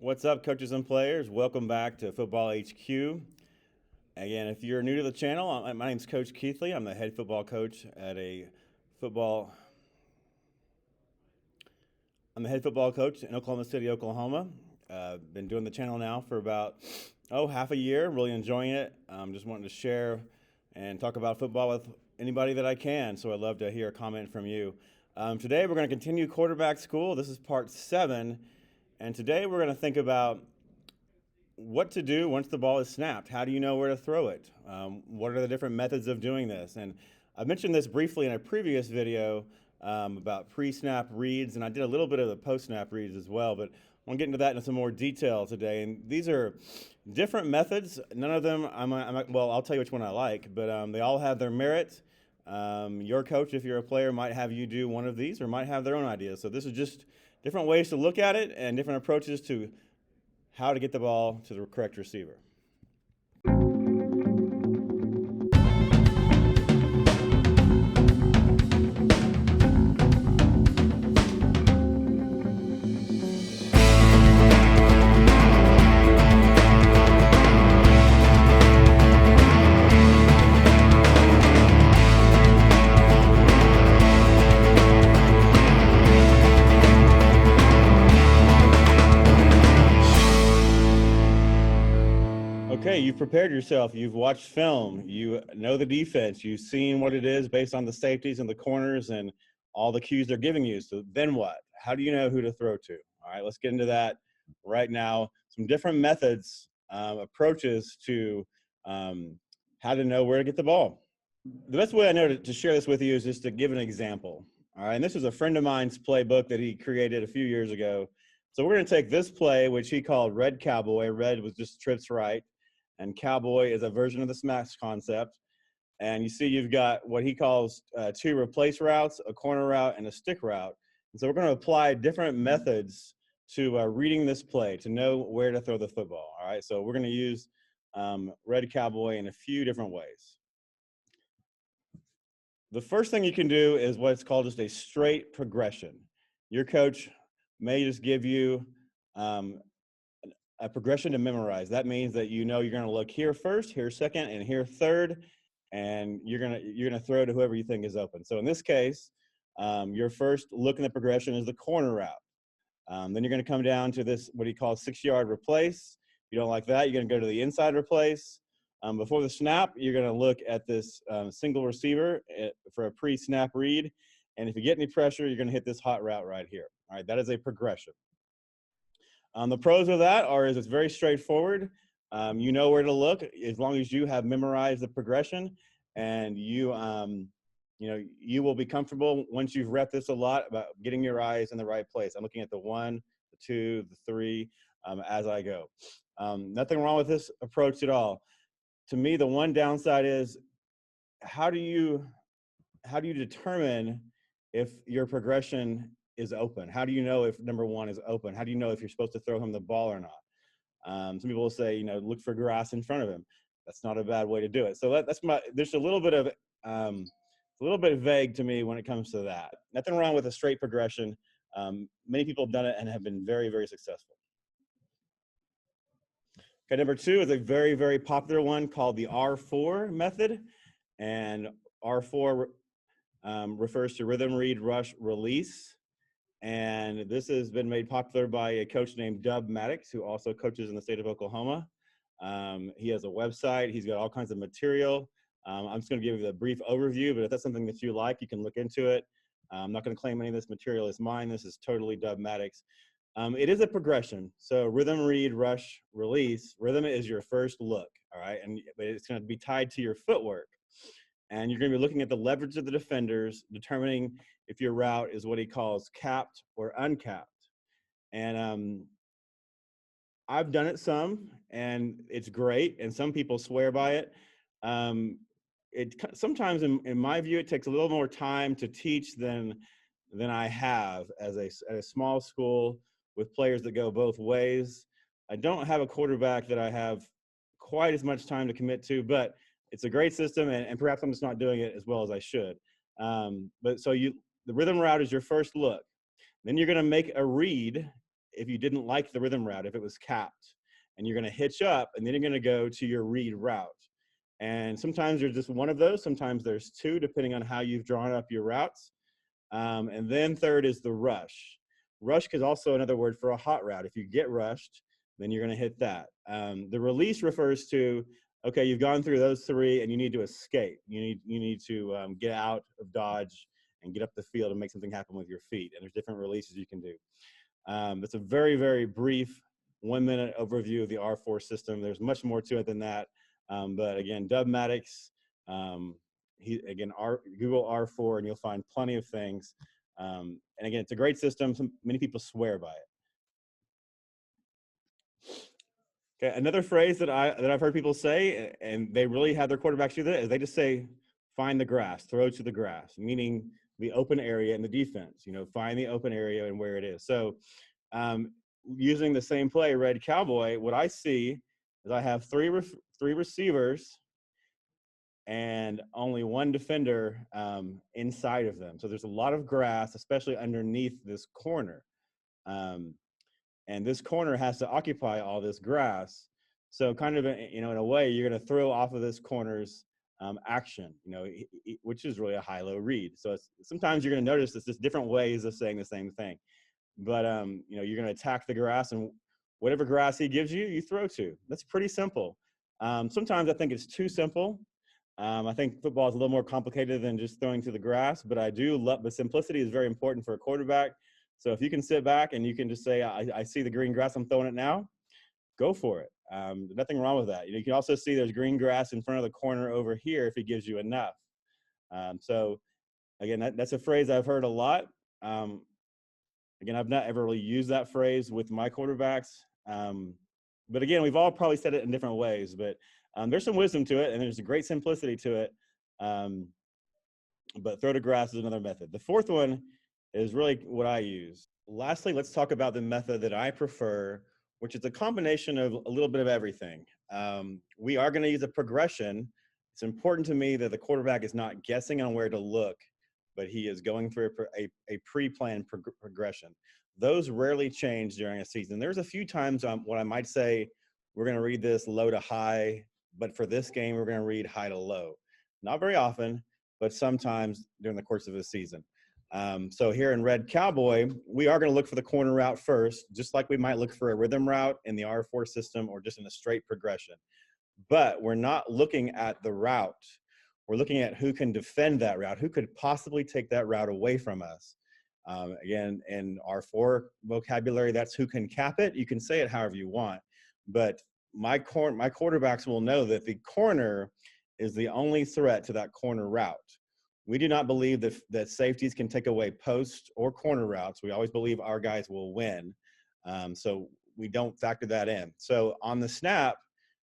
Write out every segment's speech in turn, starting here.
What's up, coaches and players? Welcome back to Football HQ. Again, if you're new to the channel, my name's Coach Keithley. I'm the head football coach at a football. I'm the head football coach in Oklahoma City, Oklahoma. Been doing the channel now for about half a year. Really enjoying it. Just wanting to share and talk about football with anybody that I can. So I'd love to hear a comment from you. Today we're going to continue quarterback school. This is part 7. And today we're going to think about what to do once the ball is snapped. How do you know where to throw it? What are the different methods of doing this? And I mentioned this briefly in a previous video about pre-snap reads, and I did a little bit of the post-snap reads as well, but I want to get into that in some more detail today. And these are different methods. None of them, well, I'll tell you which one I like, but they all have their merit. Your coach, if you're a player, might have you do one of these or might have their own ideas. So this is just different ways to look at it and different approaches to how to get the ball to the correct receiver. Okay, you've prepared yourself. You've watched film. You know the defense. You've seen what it is based on the safeties and the corners and all the cues they're giving you. So then what? How do you know who to throw to? All right, let's get into that right now. Some different methods, approaches to how to know where to get the ball. The best way I know to share this with you is just to give an example. All right, and this is a friend of mine's playbook that he created a few years ago. So we're going to take this play, which he called Red Cowboy. Red was just trips right, and Cowboy is a version of the smash concept. And you see you've got what he calls 2 replace routes, a corner route, and a stick route. And so we're going to apply different methods to reading this play to know where to throw the football. All right, so we're going to use Red Cowboy in a few different ways. The first thing you can do is what's called just a straight progression. Your coach may just give you a progression to memorize. That means that you know you're going to look here first, here second, and here third, and you're gonna throw to whoever you think is open. So in this case, your first look in the progression is the corner route. Then you're going to come down to this, what he calls 6-yard replace. If you don't like that, you're going to go to the inside replace. Before the snap, you're going to look at this single receiver for a pre-snap read. And if you get any pressure, you're going to hit this hot route right here. All right, that is a progression. The pros of that is it's very straightforward. You know where to look as long as you have memorized the progression, and you will be comfortable once you've repped this a lot about getting your eyes in the right place. I'm looking at the 1, the 2, the 3 as I go. Nothing wrong with this approach at all. To me, the one downside is how do you determine if your progression is open? How do you know if number 1 is open? How do you know if you're supposed to throw him the ball or not? Some people will say, look for grass in front of him. That's not a bad way to do it. So there's a little bit of, it's a little bit vague to me when it comes to that. Nothing wrong with a straight progression. Many people have done it and have been very, very successful. Okay, number 2 is a very, very popular one called the R4 method. And R4 refers to rhythm, read, rush, release. And this has been made popular by a coach named Dub Maddox, who also coaches in the state of Oklahoma. He has a website. He's got all kinds of material. I'm just going to give you the brief overview, but if that's something that you like, you can look into it. I'm not going to claim any of this material is mine. This is totally Dub Maddox. It is a progression. So rhythm, read, rush, release. Rhythm is your first look, all right? But it's going to be tied to your footwork. And you're going to be looking at the leverage of the defenders, determining if your route is what he calls capped or uncapped. And I've done it some, and it's great, and some people swear by it. Sometimes, in my view, it takes a little more time to teach than I have at a small school with players that go both ways. I don't have a quarterback that I have quite as much time to commit to, but it's a great system, and perhaps I'm just not doing it as well as I should. But so the rhythm route is your first look. Then you're going to make a read, if you didn't like the rhythm route, if it was capped, and you're going to hitch up, and then you're going to go to your read route. And sometimes there's just one of those, sometimes there's two, depending on how you've drawn up your routes. And then third is the rush. Rush is also another word for a hot route. If you get rushed, then you're going to hit that. The release refers to, okay, you've gone through those three and you need to escape. You need to get out of dodge and get up the field and make something happen with your feet. And there's different releases you can do. It's a very, very brief 1 minute overview of the R4 system. There's much more to it than that. But again, Dub Maddox, Google R4 and you'll find plenty of things. And again, it's a great system. Many people swear by it. Okay, another phrase that I've heard people say, and they really have their quarterbacks do that, is they just say, "Find the grass, throw to the grass," meaning the open area in the defense. Find the open area and where it is. So, using the same play, Red Cowboy, what I see is I have three receivers and only one defender inside of them. So there's a lot of grass, especially underneath this corner. And this corner has to occupy all this grass. So kind of, in a way, you're going to throw off of this corner's action, which is really a high-low read. So sometimes you're going to notice it's just different ways of saying the same thing. But, you're going to attack the grass, and whatever grass he gives you, you throw to. That's pretty simple. Sometimes I think it's too simple. I think football is a little more complicated than just throwing to the grass, but I do love, but simplicity is very important for a quarterback. So if you can sit back and you can just say, I see the green grass, I'm throwing it now, go for it. Nothing wrong with that. You can also see there's green grass in front of the corner over here if he gives you enough. So again, that's a phrase I've heard a lot. Again, I've not ever really used that phrase with my quarterbacks. But again, we've all probably said it in different ways, but there's some wisdom to it and there's a great simplicity to it. But throw to grass is another method. The fourth one is really what I use. Lastly, let's talk about the method that I prefer, which is a combination of a little bit of everything. We are going to use a progression. It's important to me that the quarterback is not guessing on where to look, but he is going through a pre-planned progression. Those rarely change during a season. There's a few times what I might say, we're going to read this low to high, but for this game, we're going to read high to low. Not very often, but sometimes during the course of a season. So here in Red Cowboy, we are going to look for the corner route first, just like we might look for a rhythm route in the R4 system or just in a straight progression. But we're not looking at the route. We're looking at who can defend that route, who could possibly take that route away from us. Again, in R4 vocabulary, that's who can cap it. You can say it however you want. But my quarterbacks will know that the corner is the only threat to that corner route. We do not believe that safeties can take away post or corner routes. We always believe our guys will win. So we don't factor that in. So on the snap,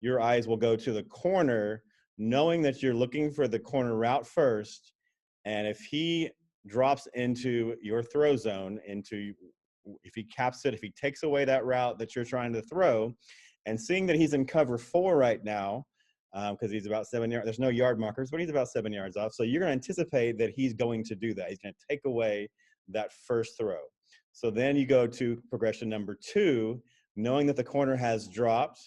your eyes will go to the corner, knowing that you're looking for the corner route first. And if he drops into your throw zone, if he caps it, if he takes away that route that you're trying to throw, and seeing that he's in cover 4 right now, because he's about 7 yards, there's no yard markers, but he's about 7 yards off. So you're going to anticipate that he's going to do that. He's going to take away that first throw. So then you go to progression number 2, knowing that the corner has dropped.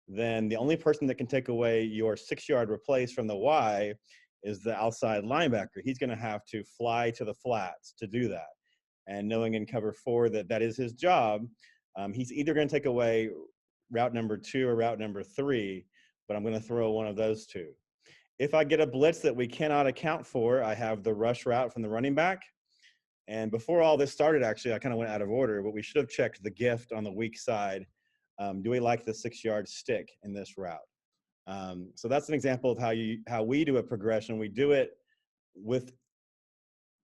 Then the only person that can take away your 6-yard replace from the Y is the outside linebacker. He's going to have to fly to the flats to do that. And knowing in cover 4 that is his job, he's either going to take away route number 2 or route number 3, but I'm going to throw one of those 2. If I get a blitz that we cannot account for, I have the rush route from the running back. And before all this started, actually, I kind of went out of order, but we should have checked the gift on the weak side. Do we like the 6-yard stick in this route? So that's an example of how we do a progression. We do it with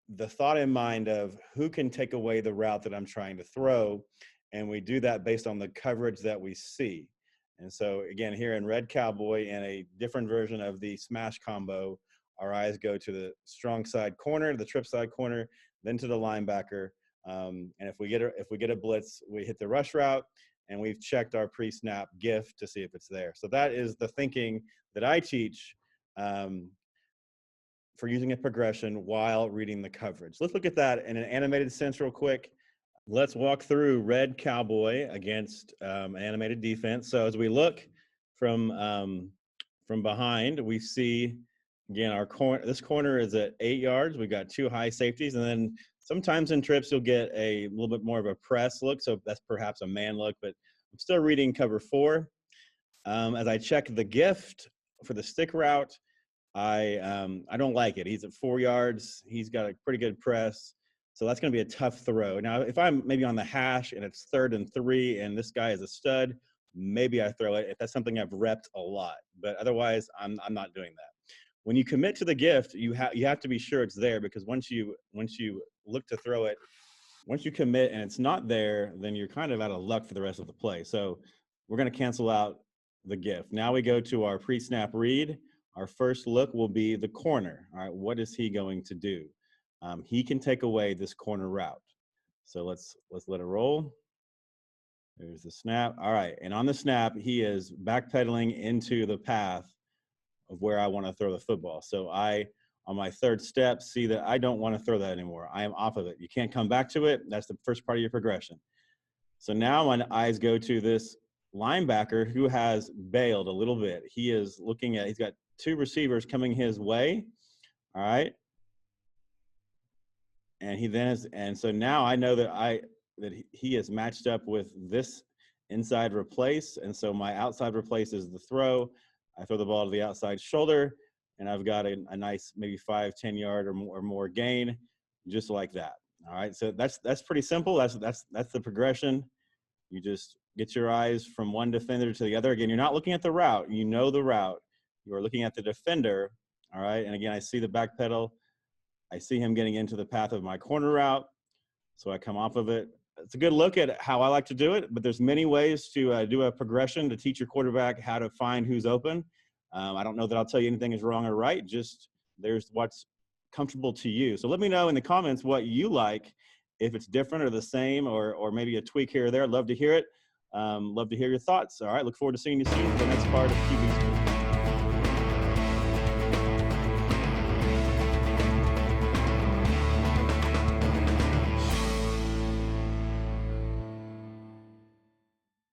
the thought in mind of who can take away the route that I'm trying to throw. And we do that based on the coverage that we see. And so again, here in Red Cowboy, in a different version of the smash combo, our eyes go to the strong side corner, the trip side corner, then to the linebacker. And if we get a blitz, we hit the rush route, and we've checked our pre-snap gift to see if it's there. So that is the thinking that I teach for using a progression while reading the coverage. Let's look at that in an animated sense real quick. Let's walk through red cowboy against animated defense. So as we look from behind, we see again our corner. This corner is at 8 yards. We've got two high safeties, and then sometimes in trips you'll get a little bit more of a press look. So that's perhaps a man look, but I'm still reading cover 4. As I check the gift for the stick route, I don't like it. He's at 4 yards. He's got a pretty good press. So that's going to be a tough throw. Now, if I'm maybe on the hash and it's 3rd and 3 and this guy is a stud, maybe I throw it if that's something I've repped a lot. But otherwise, I'm not doing that. When you commit to the gift, you have to be sure it's there, because once you look to throw it, once you commit and it's not there, then you're kind of out of luck for the rest of the play. So we're going to cancel out the gift. Now we go to our pre-snap read. Our first look will be the corner. All right, what is he going to do? He can take away this corner route. So let's let it roll. There's the snap. All right, and on the snap, he is backpedaling into the path of where I want to throw the football. So I, on my 3rd step, see that I don't want to throw that anymore. I am off of it. You can't come back to it. That's the first part of your progression. So now my eyes go to this linebacker who has bailed a little bit. He is looking at, he's got 2 receivers coming his way. All right. And he then is, and so now I know that he is matched up with this inside replace. And so my outside replace is the throw. I throw the ball to the outside shoulder, and I've got a nice maybe 5-10 yard or more gain, just like that. All right. So that's pretty simple. That's the progression. You just get your eyes from one defender to the other. Again, you're not looking at the route. You know the route. You are looking at the defender. All right. And again, I see the back pedal. I see him getting into the path of my corner route. So I come off of it. It's a good look at how I like to do it, but there's many ways to do a progression to teach your quarterback how to find who's open. I don't know that I'll tell you anything is wrong or right. Just there's what's comfortable to you. So let me know in the comments what you like, if it's different or the same, or maybe a tweak here or there. I'd love to hear it. Love to hear your thoughts. All right. Look forward to seeing you soon for the next part of QB's